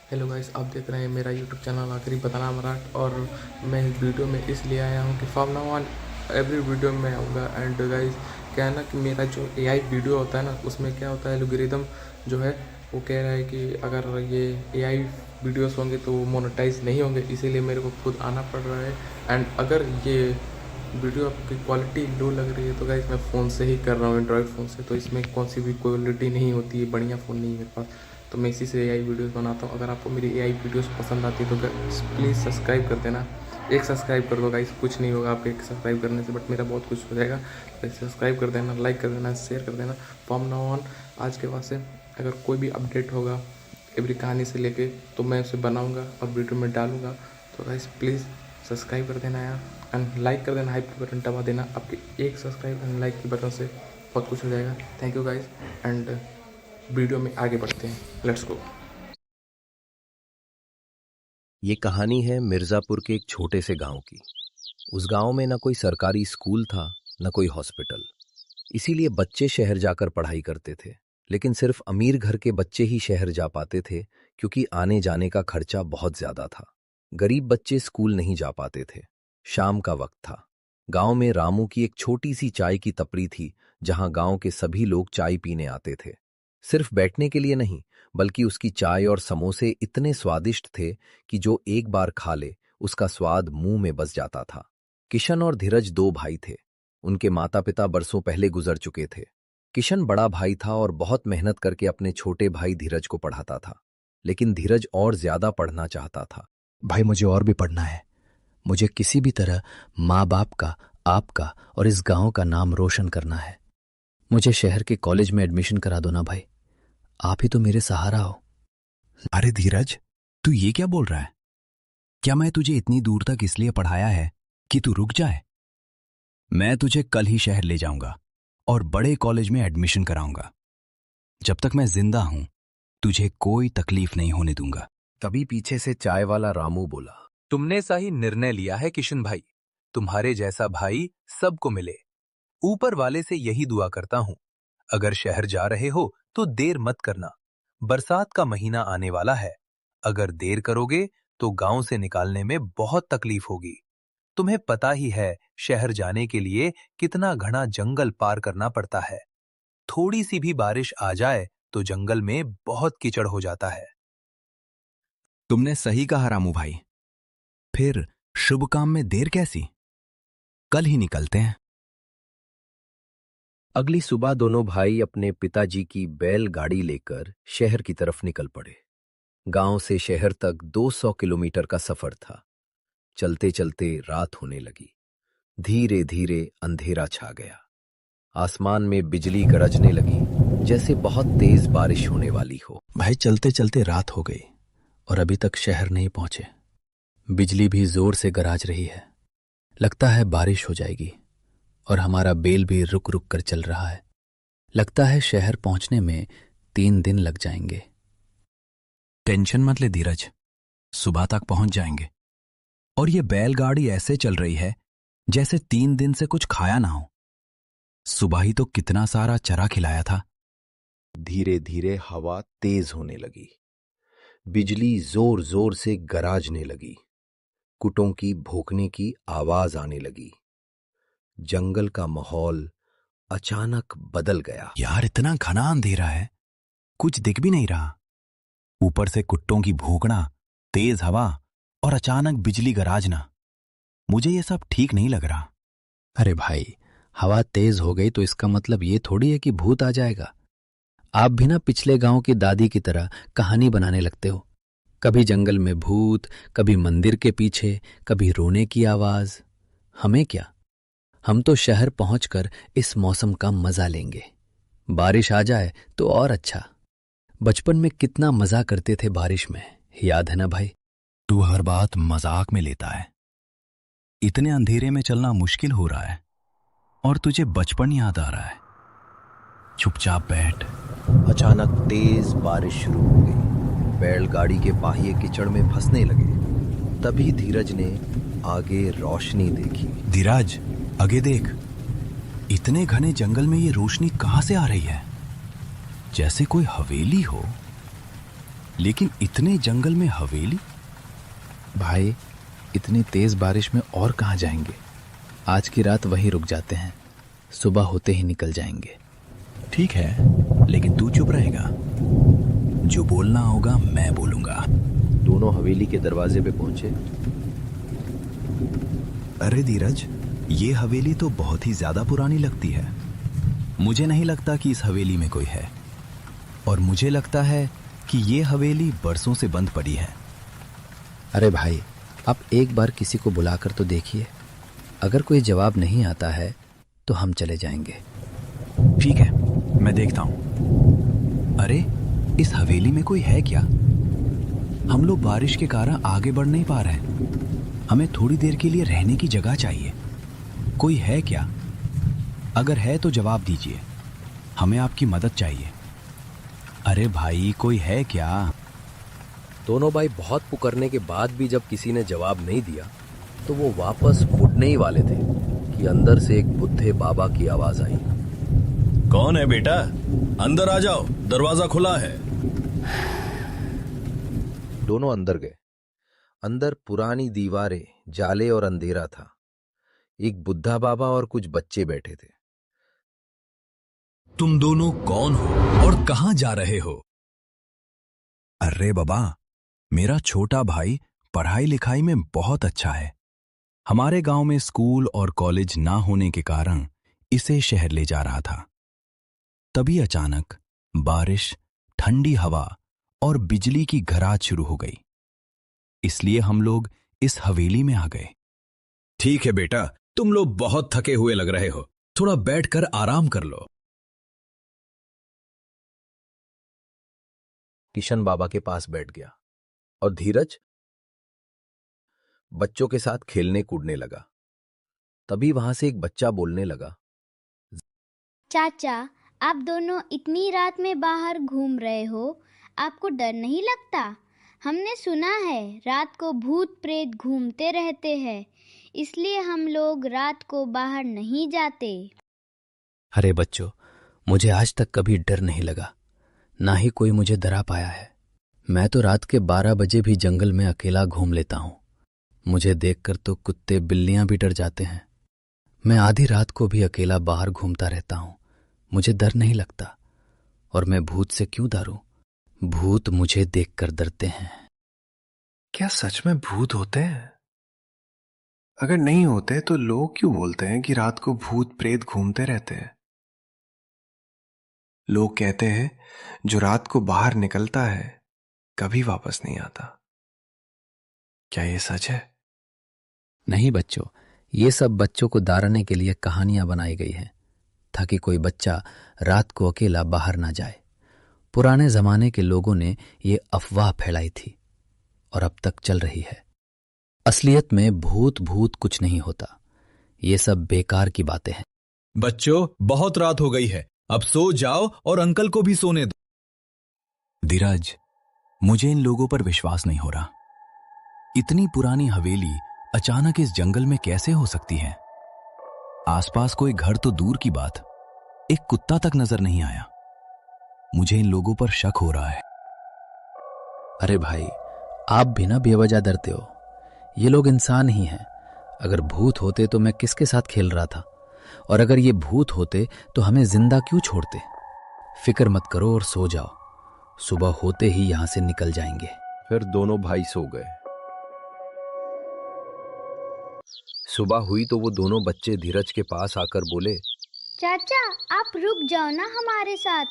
Hello guys, आप देख रहे हैं मेरा यूट्यूब चैनल आखिरी बताना मराठ। और मैं इस वीडियो में इसलिए आया हूँ कि from now on every video में आऊँगा। एंड गाइस, क्या है ना कि मेरा जो एआई वीडियो होता है ना, उसमें क्या होता है, एल्गोरिदम जो है वो कह रहा है कि अगर ये एआई वीडियोस होंगे तो वो मोनेटाइज नहीं होंगे, इसीलिए मेरे को खुद आना पड़ रहा है। एंड अगर ये वीडियो की क्वालिटी लो लग रही है तो गाइस मैं फ़ोन से ही कर रहा हूँ, एंड्रॉयड फ़ोन से, तो इसमें कौन सी भी क्वालिटी नहीं होती है, बढ़िया फ़ोन नहीं है मेरे पास, तो मैं इसी से एआई वीडियोस बनाता हूँ। अगर आपको मेरी एआई वीडियोस पसंद आती है तो प्लीज़ सब्सक्राइब कर देना। एक सब्सक्राइब कर दो गाइस, कुछ नहीं होगा आपके एक सब्सक्राइब करने से, बट मेरा बहुत कुछ हो जाएगा। तो सब्सक्राइब कर देना, लाइक कर देना, शेयर कर देना। फ्रॉम नाउ ऑन आज के बाद से अगर कोई भी अपडेट होगा एवरी कहानी से लेके, तो मैं उसे बनाऊँगा और वीडियो में डालूँगा। तो गाइस प्लीज़ सब्सक्राइब कर देना यार, एंड लाइक कर देना, हाइप की बटन दबा देना। आपके एक सब्सक्राइब एंड लाइक की बटन से बहुत कुछ हो जाएगा। Thank you guys, and video में आगे बढ़ते हैं, लेट्स गो। ये कहानी है मिर्जापुर के एक छोटे से गांव की। उस गांव में न कोई सरकारी स्कूल था, न कोई हॉस्पिटल। इसीलिए बच्चे शहर जाकर पढ़ाई करते थे। लेकिन सिर्फ अमीर घर के बच्चे ही शहर जा पाते थे, क्योंकि आने जाने का खर्चा बहुत ज्यादा था। गरीब बच्चे स्कूल नहीं जा पाते थे। शाम का वक्त था। गांव में रामू की एक छोटी सी चाय की टपरी थी, जहां गांव के सभी लोग चाय पीने आते थे। सिर्फ बैठने के लिए नहीं, बल्कि उसकी चाय और समोसे इतने स्वादिष्ट थे कि जो एक बार खा ले उसका स्वाद मुंह में बस जाता था। किशन और धीरज दो भाई थे। उनके माता पिता बरसों पहले गुजर चुके थे। किशन बड़ा भाई था और बहुत मेहनत करके अपने छोटे भाई धीरज को पढ़ाता था। लेकिन धीरज और ज्यादा पढ़ना चाहता था। भाई मुझे और भी पढ़ना है। मुझे किसी भी तरह माँ बाप का, आपका और इस गांव का नाम रोशन करना है। मुझे शहर के कॉलेज में एडमिशन करा दो ना भाई। आप ही तो मेरे सहारा हो। अरे धीरज, तू ये क्या बोल रहा है? क्या मैं तुझे इतनी दूर तक इसलिए पढ़ाया है कि तू रुक जाए? मैं तुझे कल ही शहर ले जाऊंगा और बड़े कॉलेज में एडमिशन कराऊंगा। जब तक मैं जिंदा हूं, तुझे कोई तकलीफ नहीं होने दूंगा। तभी पीछे से चाय वाला रामू बोला, तुमने सही निर्णय लिया है किशन भाई। तुम्हारे जैसा भाई सबको मिले। ऊपर वाले से यही दुआ करता हूँ। अगर शहर जा रहे हो तो देर मत करना। बरसात का महीना आने वाला है। अगर देर करोगे तो गांव से निकालने में बहुत तकलीफ होगी। तुम्हें पता ही है शहर जाने के लिए कितना घना जंगल पार करना पड़ता है। थोड़ी सी भी बारिश आ जाए तो जंगल में बहुत कीचड़ हो जाता है। तुमने सही कहा रामू भाई। फिर शुभ काम में देर कैसी? कल ही निकलते हैं। अगली सुबह दोनों भाई अपने पिताजी की बैलगाड़ी लेकर शहर की तरफ निकल पड़े। गांव से शहर तक 200 किलोमीटर का सफर था। चलते चलते रात होने लगी। धीरे धीरे अंधेरा छा गया। आसमान में बिजली गरजने लगी, जैसे बहुत तेज बारिश होने वाली हो। भाई चलते चलते रात हो गई और अभी तक शहर नहीं पहुंचे। बिजली भी जोर से गरज रही है। लगता है बारिश हो जाएगी। और हमारा बेल भी रुक रुक कर चल रहा है। लगता है शहर पहुंचने में 3 दिन लग जाएंगे। टेंशन मत ले धीरज, सुबह तक पहुंच जाएंगे। और ये बैलगाड़ी ऐसे चल रही है जैसे 3 दिन से कुछ खाया ना हो। सुबह ही तो कितना सारा चरा खिलाया था। धीरे धीरे हवा तेज होने लगी। बिजली जोर जोर से गरजने लगी। कुटों की भौंकने की आवाज आने लगी। जंगल का माहौल अचानक बदल गया। यार इतना घना अंधेरा है, कुछ दिख भी नहीं रहा। ऊपर से कुत्तों की भौंकना, तेज हवा और अचानक बिजली गरजना। मुझे ये सब ठीक नहीं लग रहा। अरे भाई, हवा तेज हो गई तो इसका मतलब ये थोड़ी है कि भूत आ जाएगा। आप भी ना पिछले गांव की दादी की तरह कहानी बनाने लगते हो। कभी जंगल में भूत, कभी मंदिर के पीछे, कभी रोने की आवाज। हमें क्या, हम तो शहर पहुंचकर इस मौसम का मजा लेंगे। बारिश आ जाए तो और अच्छा। बचपन में कितना मजा करते थे बारिश में, याद है ना भाई? तू हर बात मजाक में लेता है। इतने अंधेरे में चलना मुश्किल हो रहा है और तुझे बचपन याद आ रहा है। चुपचाप बैठ। अचानक तेज बारिश शुरू हो गई। बैलगाड़ी के पाहिए कीचड़ में फंसने लगे। तभी धीरज ने आगे रोशनी देखी। धीरज, आगे देख। इतने घने जंगल में ये रोशनी कहां से आ रही है? जैसे कोई हवेली हो। लेकिन इतने जंगल में हवेली? भाई, इतनी तेज बारिश में और कहाँ जाएंगे? आज की रात वहीं रुक जाते हैं, सुबह होते ही निकल जाएंगे। ठीक है, लेकिन तू चुप रहेगा। जो बोलना होगा मैं बोलूंगा। दोनों हवेली के दरवाजे पे पहुंचे। अरे धीरज, ये हवेली तो बहुत ही ज्यादा पुरानी लगती है। मुझे नहीं लगता कि इस हवेली में कोई है, और मुझे लगता है कि ये हवेली बरसों से बंद पड़ी है। अरे भाई, आप एक बार किसी को बुलाकर तो देखिए। अगर कोई जवाब नहीं आता है तो हम चले जाएंगे। ठीक है, मैं देखता हूं। अरे, इस हवेली में कोई है क्या? हम लोग बारिश के कारण आगे बढ़ नहीं पा रहे हैं। हमें थोड़ी देर के लिए रहने की जगह चाहिए। कोई है क्या? अगर है तो जवाब दीजिए। हमें आपकी मदद चाहिए। अरे भाई, कोई है क्या? दोनों भाई बहुत पुकारने के बाद भी जब किसी ने जवाब नहीं दिया तो वो वापस मुड़ने ही वाले थे कि अंदर से एक बुद्धे बाबा की आवाज आई। कौन है बेटा? अंदर आ जाओ, दरवाजा खुला है। दोनों अंदर गए। अंदर पुरानी दीवारें, जाले और अंधेरा था। एक बुद्धा बाबा और कुछ बच्चे बैठे थे। तुम दोनों कौन हो और कहां जा रहे हो? अरे बाबा, मेरा छोटा भाई पढ़ाई लिखाई में बहुत अच्छा है। हमारे गांव में स्कूल और कॉलेज ना होने के कारण इसे शहर ले जा रहा था। तभी अचानक बारिश, ठंडी हवा और बिजली की घराट शुरू हो गई। इसलिए हम लोग इस हवेली में आ गए। ठीक है बेटा, तुम लोग बहुत थके हुए लग रहे हो, थोड़ा बैठकर आराम कर लो। किशन बाबा के पास बैठ गया और धीरज बच्चों के साथ खेलने कूदने लगा। तभी वहां से एक बच्चा बोलने लगा। चाचा, आप दोनों इतनी रात में बाहर घूम रहे हो, आपको डर नहीं लगता? हमने सुना है रात को भूत प्रेत घूमते रहते हैं, इसलिए हम लोग रात को बाहर नहीं जाते। अरे बच्चों, मुझे आज तक कभी डर नहीं लगा, ना ही कोई मुझे डरा पाया है। मैं तो रात के 12 बजे भी जंगल में अकेला घूम लेता हूँ। मुझे देखकर तो कुत्ते बिल्लियां भी डर जाते हैं। मैं आधी रात को भी अकेला बाहर घूमता रहता हूँ। मुझे डर नहीं लगता, और मैं भूत से क्यों डरूं? भूत मुझे देखकर डरते हैं। क्या सच में भूत होते हैं? अगर नहीं होते तो लोग क्यों बोलते हैं कि रात को भूत प्रेत घूमते रहते हैं? लोग कहते हैं जो रात को बाहर निकलता है कभी वापस नहीं आता। क्या ये सच है? नहीं बच्चों, ये सब बच्चों को डराने के लिए कहानियां बनाई गई हैं, ताकि कोई बच्चा रात को अकेला बाहर ना जाए। पुराने जमाने के लोगों ने ये अफवाह फैलाई थी और अब तक चल रही है। असलियत में भूत भूत कुछ नहीं होता। ये सब बेकार की बातें हैं। बच्चों, बहुत रात हो गई है, अब सो जाओ और अंकल को भी सोने दो। धीरज, मुझे इन लोगों पर विश्वास नहीं हो रहा। इतनी पुरानी हवेली अचानक इस जंगल में कैसे हो सकती है? आसपास कोई घर तो दूर की बात, एक कुत्ता तक नजर नहीं आया। मुझे इन लोगों पर शक हो रहा है। अरे भाई, आप भी ना बेवजह डरते हो। ये लोग इंसान ही हैं। अगर भूत होते तो मैं किसके साथ खेल रहा था? और अगर ये भूत होते तो हमें जिंदा क्यों छोड़ते? फिक्र मत करो और सो जाओ, सुबह होते ही यहां से निकल जाएंगे। फिर दोनों भाई सो गए। सुबह हुई तो वो दोनों बच्चे धीरज के पास आकर बोले, चाचा, आप रुक जाओ ना हमारे साथ।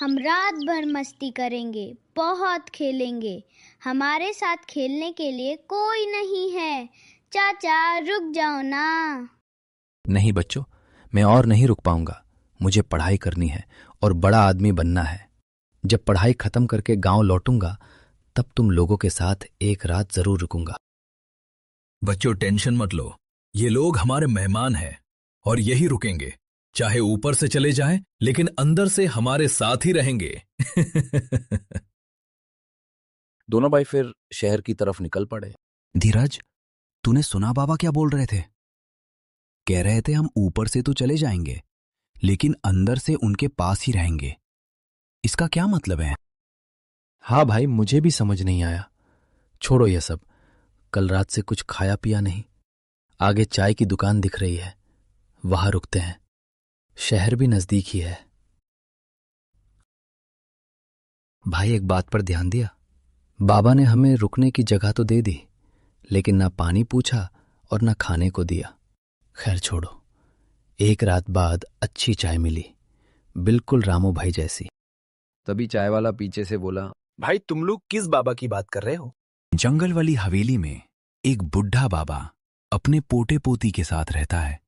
हम रात भर मस्ती करेंगे, बहुत खेलेंगे। हमारे साथ खेलने के लिए कोई नहीं है। चाचा, रुक जाओ ना। नहीं बच्चों, मैं और नहीं रुक पाऊंगा। मुझे पढ़ाई करनी है और बड़ा आदमी बनना है। जब पढ़ाई खत्म करके गांव लौटूंगा तब तुम लोगों के साथ एक रात जरूर रुकूंगा। बच्चों, टेंशन मत लो, ये लोग हमारे मेहमान हैं और यही रुकेंगे। चाहे ऊपर से चले जाएं, लेकिन अंदर से हमारे साथ ही रहेंगे। दोनों भाई फिर शहर की तरफ निकल पड़े। धीरज, तूने सुना बाबा क्या बोल रहे थे? कह रहे थे हम ऊपर से तो चले जाएंगे, लेकिन अंदर से उनके पास ही रहेंगे। इसका क्या मतलब है? हाँ भाई, मुझे भी समझ नहीं आया। छोड़ो ये सब, कल रात से कुछ खाया पिया नहीं। आगे चाय की दुकान दिख रही है, वहां रुकते हैं। शहर भी नजदीक ही है। भाई एक बात पर ध्यान दिया? बाबा ने हमें रुकने की जगह तो दे दी, लेकिन ना पानी पूछा और ना खाने को दिया। खैर छोड़ो, एक रात बाद अच्छी चाय मिली, बिल्कुल रामू भाई जैसी। तभी चाय वाला पीछे से बोला, भाई तुम लोग किस बाबा की बात कर रहे हो? जंगल वाली हवेली में एक बुढ़ा बाबा अपने पोते पोती के साथ रहता है।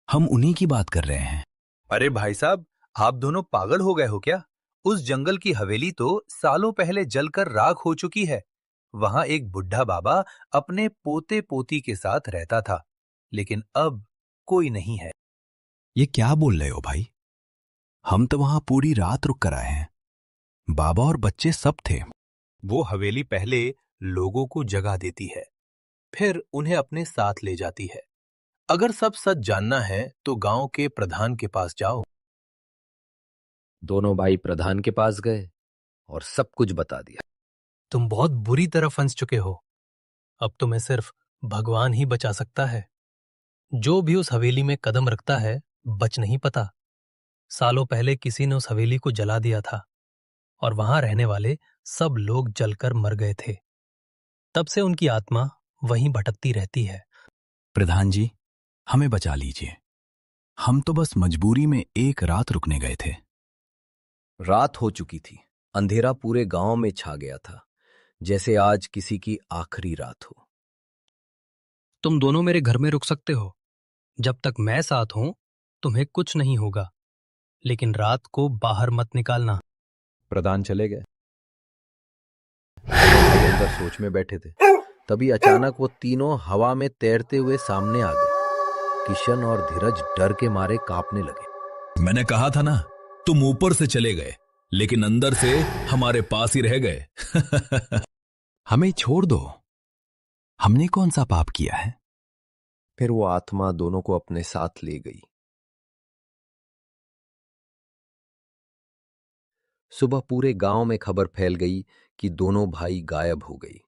हम उन्हीं की बात कर रहे हैं। अरे भाई साहब, आप दोनों पागल हो गए हो क्या? उस जंगल की हवेली तो सालों पहले जलकर राख हो चुकी है। वहां एक बुढ़ा बाबा अपने पोते पोती के साथ रहता था, लेकिन अब कोई नहीं है। ये क्या बोल रहे हो भाई? हम तो वहां पूरी रात रुक कर आए हैं। बाबा और बच्चे सब थे। वो हवेली पहले लोगों को जगह देती है, फिर उन्हें अपने साथ ले जाती है। अगर सब सच जानना है तो गांव के प्रधान के पास जाओ। दोनों भाई प्रधान के पास गए और सब कुछ बता दिया। तुम बहुत बुरी तरह फंस चुके हो। अब तुम्हें सिर्फ भगवान ही बचा सकता है। जो भी उस हवेली में कदम रखता है, बच नहीं पाता। सालों पहले किसी ने उस हवेली को जला दिया था और वहां रहने वाले सब लोग जलकर मर गए थे। तब से उनकी आत्मा वहीं भटकती रहती है। प्रधान जी, हमें बचा लीजिए। हम तो बस मजबूरी में एक रात रुकने गए थे। रात हो चुकी थी। अंधेरा पूरे गांव में छा गया था, जैसे आज किसी की आखिरी रात हो। तुम दोनों मेरे घर में रुक सकते हो। जब तक मैं साथ हूं तुम्हें कुछ नहीं होगा, लेकिन रात को बाहर मत निकालना। प्रधान चले गए। भाई अंदर सोच में बैठे थे। तभी अचानक वो तीनों हवा में तैरते हुए सामने आ गए। किशन और धीरज डर के मारे कांपने लगे। मैंने कहा था ना, तुम ऊपर से चले गए, लेकिन अंदर से हमारे पास ही रह गए। हमें छोड़ दो। हमने कौन सा पाप किया है? फिर वो आत्मा दोनों को अपने साथ ले गई। सुबह पूरे गांव में खबर फैल गई कि दोनों भाई गायब हो गई।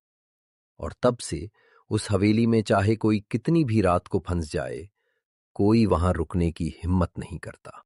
और तब से उस हवेली में चाहे कोई कितनी भी रात को फंस जाए, कोई वहां रुकने की हिम्मत नहीं करता।